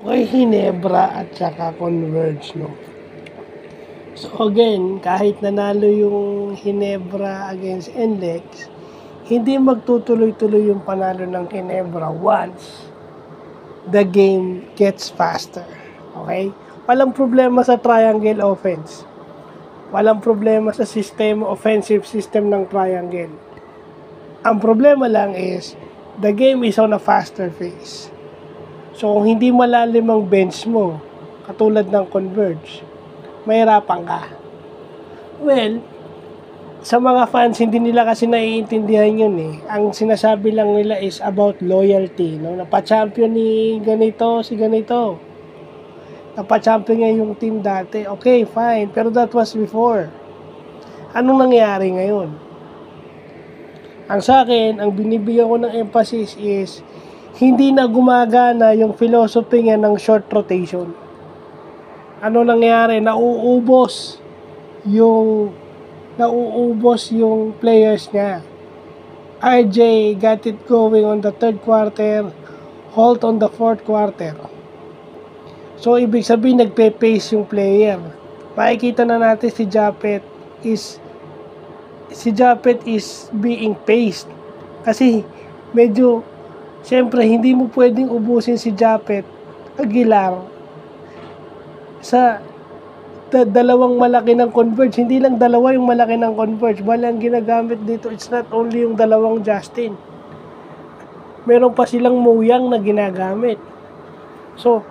kay Hinebra at saka Converge, no? So again, kahit nanalo yung Hinebra against NLEX, hindi magtutuloy-tuloy yung panalo ng Hinebra once the game gets faster. Okay? Walang problema sa triangle offense. Walang problema sa offensive system ng triangle. Ang problema lang is, the game is on a faster pace. So, kung hindi malalim ang bench mo, katulad ng Converge, mahirapan ka. Well, sa mga fans, hindi nila kasi naiintindihan yun eh. Ang sinasabi lang nila is about loyalty. No? Napa-champion ni ganito, si ganito. Napa-champion niya yung team dati. Okay, fine. Pero that was before. Anong nangyari ngayon? Ang sa akin, ang binibigyan ko ng emphasis is, hindi na gumagana yung philosophy niya ng short rotation. Ano nangyari? Nauubos yung players niya. RJ got it going on the third quarter, Holt on the fourth quarter. So, ibig sabihin, nagpe-pace yung player. Makikita na natin si Japet is being paced. Kasi, medyo, siyempre, hindi mo pwedeng ubusin si Japet Aguilar sa dalawang malaki ng Converge. Hindi lang dalawa yung malaki ng Converge. Bali, ang ginagamit dito, it's not only yung dalawang Justin. Meron pa silang Muyang na ginagamit. So,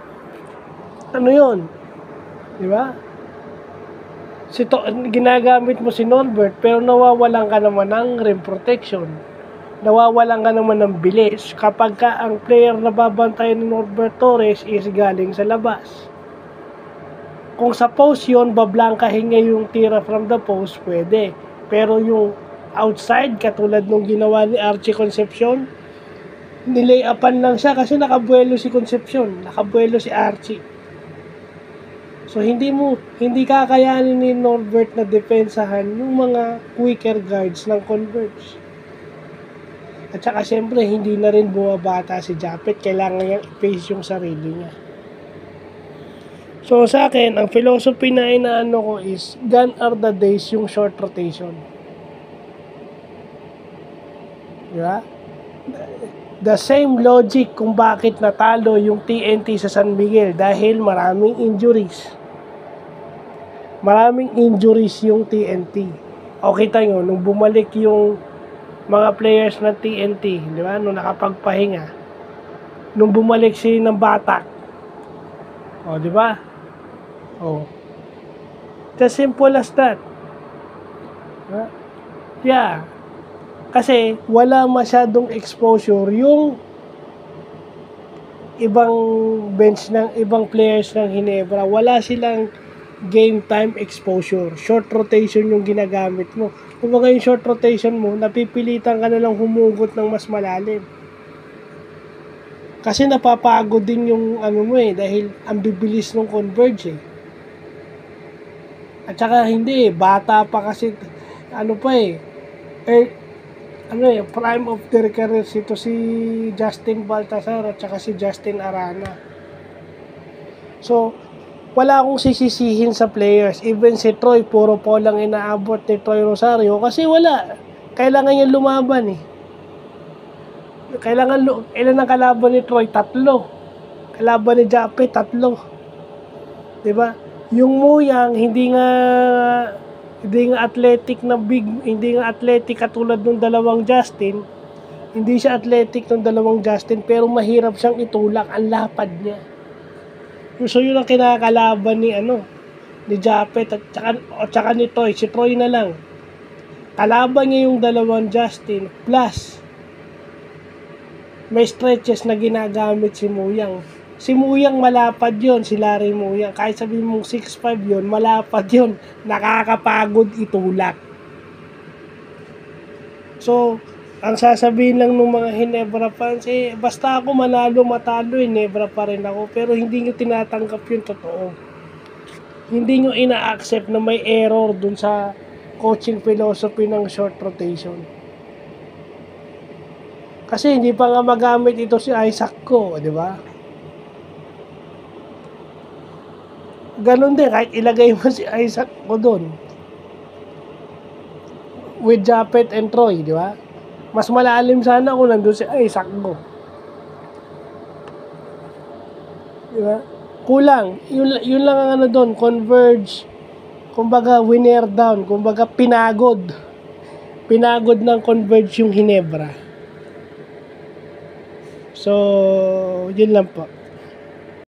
ano yun? Di ba? Ginagamit mo si Norbert, pero nawawalan ka naman ng rim protection. Nawawalan ka naman ng bilis kapag ang player na babantayan ni Norbert Torres is galing sa labas. Kung sa post yun, bablangkahin niya yung tira from the post, pwede. Pero yung outside, katulad nung ginawa ni Archie Concepcion, nilay-upan lang siya kasi nakabuelo si Concepcion, nakabuelo si Archie. So, hindi kakayanin ni Norbert na depensahan yung mga quicker guards ng Converge. At saka, siyempre, hindi na rin bumabata si Japet. Kailangan niya i-pace yung sarili niya. So, sa akin, ang philosophy na inaano ko is, gone are the days yung short rotation. Diba? The same logic kung bakit natalo yung TNT sa San Miguel dahil maraming injuries. Maraming injuries yung TNT. O kita nyo, nung bumalik yung mga players ng TNT, di ba? Nung nakapagpahinga, nung bumalik si ng Batak, o di ba? O. It's as simple as that. Yeah. Kasi wala masyadong exposure yung ibang bench ng ibang players ng Hinebra. Wala silang game time exposure. Short rotation yung ginagamit mo. Kung mga yung short rotation mo, napipilitan ka na lang humugot ng mas malalim. Kasi napapagod din yung ano mo eh, dahil ang bibilis ng Converge eh. At saka hindi eh, bata pa kasi, ano pa eh, prime of their careers ito si Justin Baltasar at saka si Justin Arana. So, wala akong sisisihin sa players. Even si Troy, puro po lang inaabot ni Troy Rosario kasi wala. Kailangan niya lumaban eh. Ilan ang kalaban ni Troy? 3. Kalaban ni Japet, 3. Diba? Yung Muyang, hindi nga athletic na hindi nga athletic katulad ng dalawang Justin. Hindi siya athletic ng dalawang Justin, pero mahirap siyang itulak. Ang lapad niya. So yun ang kinakalaban ni Japet at saka ni Troy. Si Troy na lang. Kalaban niya yung dalawang Justin plus may stretches na ginagamit si Muyang. Si Muyang malapad yon, si Larry Muyang. Kahit sabihin mong 6'5 yon, malapad yon. Nakakapagod itulak. So, ang sasabihin lang ng mga Hinebra fans, basta ako manalo, matalo, Hinebra pa rin ako. Pero hindi nyo tinatanggap yung totoo. Hindi nyo ina-accept na may error dun sa coaching philosophy ng short rotation. Kasi hindi pa nga magamit ito si Isaac ko, di ba? ganun din, kahit ilagay mo si Isaac mo doon. With Japet and Troy, di ba? Mas malalim sana kung nandun si Isaac mo. Di ba? Kulang. Yun lang ang ano doon, converge. Kumbaga, winner down. Kumbaga, pinagod. Pinagod ng converge yung Hinebra. So, yun lang po.